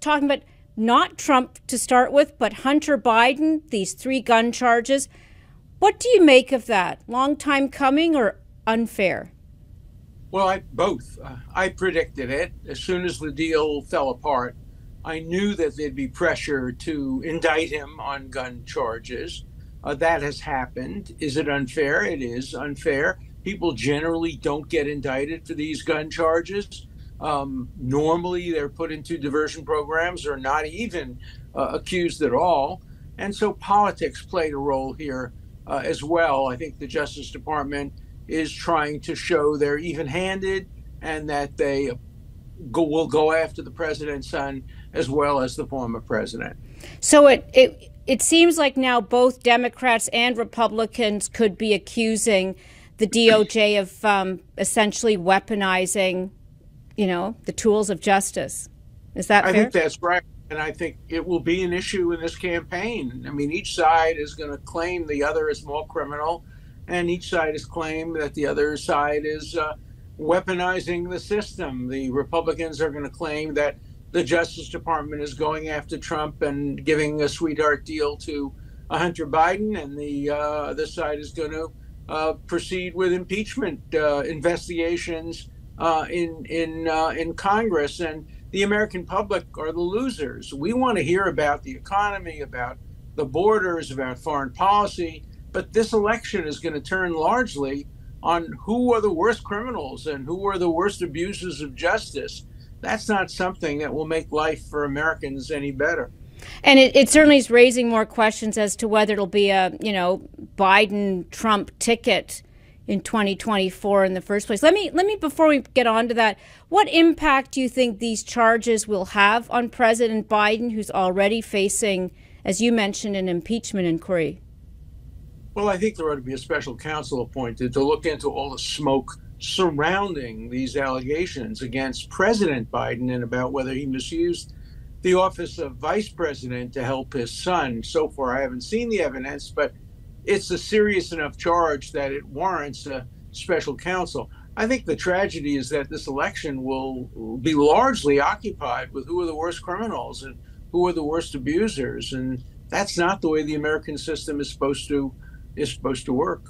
talking about not Trump to start with, but Hunter Biden, these 3 gun charges. What do you make of that? Long time coming or unfair? Well, both. I predicted it. As soon as the deal fell apart, I knew that there'd be pressure to indict him on gun charges. That has happened. Is it unfair? It is unfair. People generally don't get indicted for these gun charges. Normally, they're put into diversion programs or not even accused at all. And so politics played a role here as well. I think the Justice Department is trying to show they're even-handed and that they will go after the president's son as well as the former president. So it seems like now both Democrats and Republicans could be accusing the DOJ of essentially weaponizing, the tools of justice. Is that fair? I think that's right. And I think it will be an issue in this campaign. I mean, each side is going to claim the other is more criminal, and each side is claimed that the other side is weaponizing the system. The Republicans are going to claim that the Justice Department is going after Trump and giving a sweetheart deal to Hunter Biden, and the other side is going to proceed with impeachment investigations in Congress. And the American public are the losers. We want to hear about the economy, about the borders, about foreign policy, but this election is going to turn largely on who are the worst criminals and who are the worst abusers of justice. That's not something that will make life for Americans any better. And it certainly is raising more questions as to whether it'll be a, Biden-Trump ticket in 2024 in the first place. Let me, before we get on to that, what impact do you think these charges will have on President Biden, who's already facing, as you mentioned, an impeachment inquiry? Well, I think there ought to be a special counsel appointed to look into all the smoke surrounding these allegations against President Biden and about whether he misused the office of vice president to help his son. So far, I haven't seen the evidence, but it's a serious enough charge that it warrants a special counsel. I think the tragedy is that this election will be largely occupied with who are the worst criminals and who are the worst abusers. And that's not the way the American system is supposed to work.